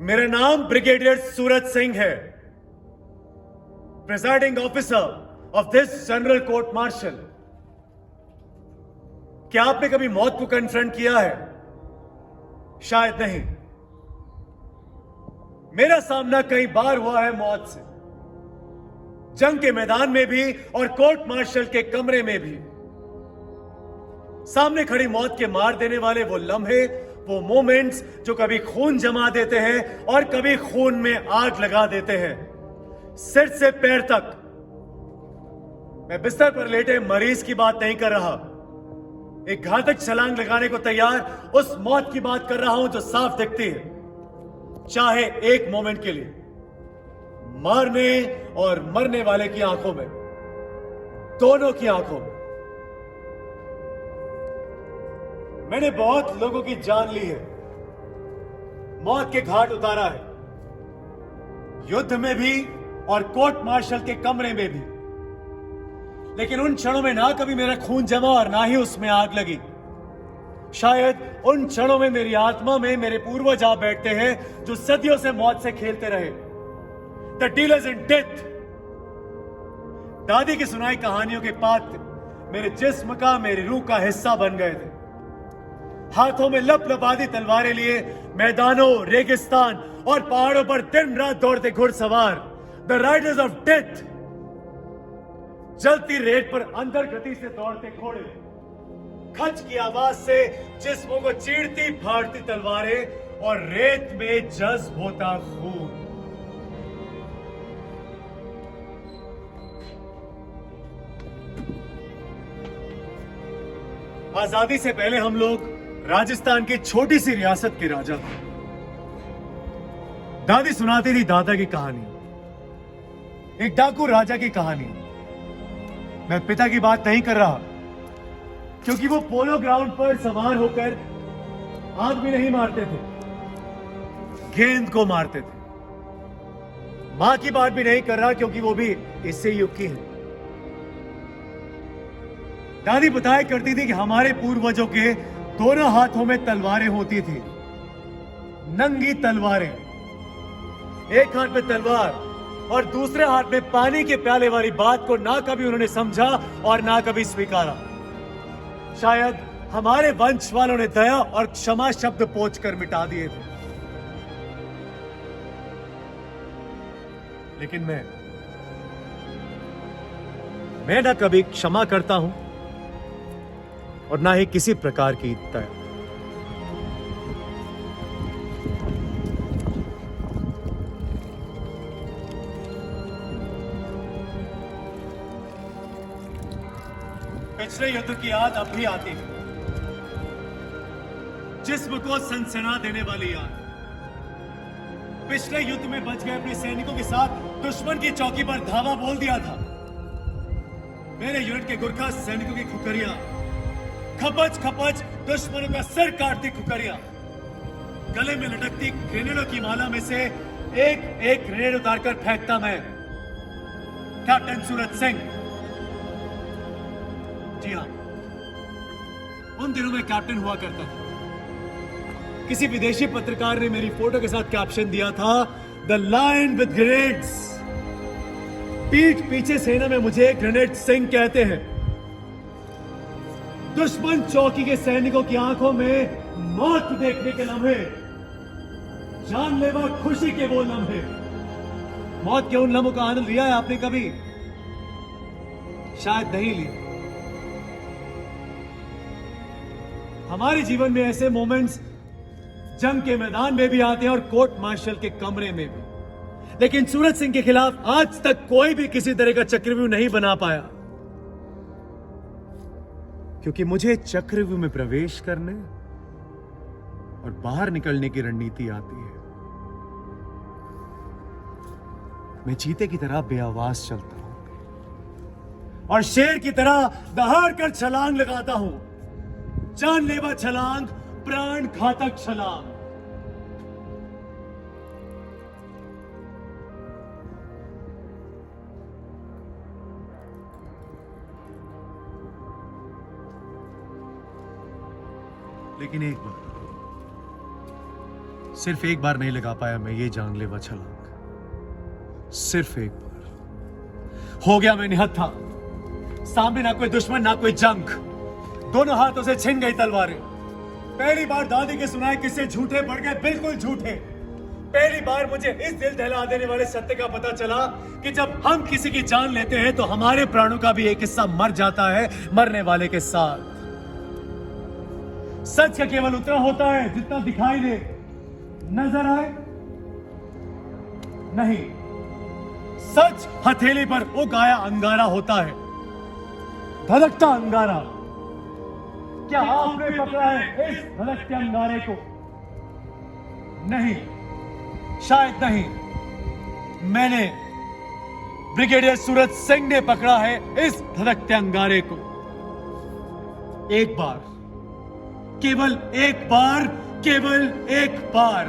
मेरा नाम ब्रिगेडियर सूरज सिंह है, presiding officer of this general court martial. क्या आपने कभी मौत को कन्फ्रंट किया है? शायद नहीं। मेरा सामना कई बार हुआ है मौत से, जंग के मैदान में भी और कोर्ट मार्शल के कमरे में भी। सामने खड़ी मौत के मार देने वाले वो लम्हे, वो मोमेंट्स जो कभी खून जमा देते हैं और कभी खून में आग लगा देते हैं, सिर से पैर तक। मैं बिस्तर पर लेटे मरीज की बात नहीं कर रहा, एक घातक छलांग लगाने को तैयार उस मौत की बात कर रहा हूं जो साफ दिखती है, चाहे एक मोमेंट के लिए। मारने और मरने वाले की आंखों में, दोनों की आंखों में। मैंने बहुत लोगों की जान ली है, मौत के घाट उतारा है, युद्ध में भी और कोर्ट मार्शल के कमरे में भी। लेकिन उन क्षणों में ना कभी मेरा खून जमा और ना ही उसमें आग लगी। शायद उन क्षणों में मेरी आत्मा में मेरे पूर्वज आ बैठते हैं जो सदियों से मौत से खेलते रहे। The dealers in death. दादी की सुनाई कहानियों के पात्र मेरे जिस्म का, मेरी रूह का हिस्सा बन गए थे। हाथों में लपलपाती तलवारें लिए मैदानों, रेगिस्तान और पहाड़ों पर दिन रात दौड़ते घुड़सवार, द राइडर्स ऑफ डेथ। जलती रेत पर अंदर गति से दौड़ते घोड़े, खच की आवाज से जिस्मों को चीरती फाड़ती तलवारें और रेत में जज्ब होता खून। आजादी से पहले हम लोग राजस्थान की छोटी सी रियासत के राजा थे। दादी सुनाती थी दादा की कहानी, एक डाकू राजा की कहानी। मैं पिता की बात नहीं कर रहा, क्योंकि वो पोलो ग्राउंड पर सवार होकर आदमी नहीं मारते थे, गेंद को मारते थे। मां की बात भी नहीं कर रहा, क्योंकि वो भी इससे युग की है। दादी बताया करती थी कि हमारे पूर्वजों के दोनों हाथों में तलवारें होती थी, नंगी तलवारें। एक हाथ में तलवार और दूसरे हाथ में पानी के प्याले वाली बात को ना कभी उन्होंने समझा और ना कभी स्वीकारा। शायद हमारे वंश वालों ने दया और क्षमा शब्द पोंछ कर मिटा दिए थे। लेकिन मैं ना कभी क्षमा करता हूं और ना ही किसी प्रकार की दया। पिछले युद्ध की याद अब भी आती है, जिस्म को सनसना देने वाली याद। पिछले युद्ध में बच गए अपने सैनिकों के साथ दुश्मन की चौकी पर धावा बोल दिया था। मेरे यूनिट के गुरखा सैनिकों की खुकरियां, खपच खपच दुश्मनों का सिर काटती खुकरियां, गले में लटकती ग्रेनेडों की माला में से एक एक ग्रेनेड उतारकर फेंकता मैं, कैप्टन सूरज सिंह। जी हाँ, उन दिनों में कैप्टन हुआ करता था। किसी विदेशी पत्रकार ने मेरी फोटो के साथ कैप्शन दिया था, द लायन विद ग्रेनेड्स। पीठ पीछे सेना में मुझे ग्रेनेड सिंह कहते हैं। दुश्मन चौकी के सैनिकों की आंखों में मौत देखने के लम्हे, जानलेवा खुशी के वो लम्हे। मौत के उन लम्हों का आनंद लिया है आपने कभी? शायद नहीं लिया। हमारे जीवन में ऐसे मोमेंट्स जंग के मैदान में भी आते हैं और कोर्ट मार्शल के कमरे में भी। लेकिन सूरज सिंह के खिलाफ आज तक कोई भी किसी तरह का चक्रव्यूह नहीं बना पाया, क्योंकि मुझे चक्रव्यूह में प्रवेश करने और बाहर निकलने की रणनीति आती है। मैं चीते की तरह बेआवाज चलता हूं और शेर की तरह दहाड़ कर छलांग लगाता हूं, जानलेवा छलांग, प्राण घातक छलांग। लेकिन एक बार सिर्फ एक बार नहीं लगा पाया मैं ये जानलेवा छलांग, सिर्फ एक बार। हो गया मैं निहत्था, सामने ना कोई दुश्मन ना कोई जंग, दोनों हाथों से छिन गई तलवारें। पहली बार दादी के सुनाए किस्से झूठे पड़ गए, बिल्कुल झूठे। पहली बार मुझे इस दिल दहला देने वाले सत्य का पता चला कि जब हम किसी की जान लेते हैं तो हमारे प्राणों का भी एक हिस्सा मर जाता है मरने वाले के साथ। सच का केवल उतना होता है जितना दिखाई दे, नजर आए नहीं। सच हथेली पर उगाया अंगारा होता है, धधकता अंगारा। क्या आपने पकड़ा है इस धधकते अंगारे को? नहीं, शायद नहीं। मैंने, ब्रिगेडियर सूरज सिंह ने पकड़ा है इस धधकते अंगारे को। एक बार, केवल एक बार, केवल एक बार।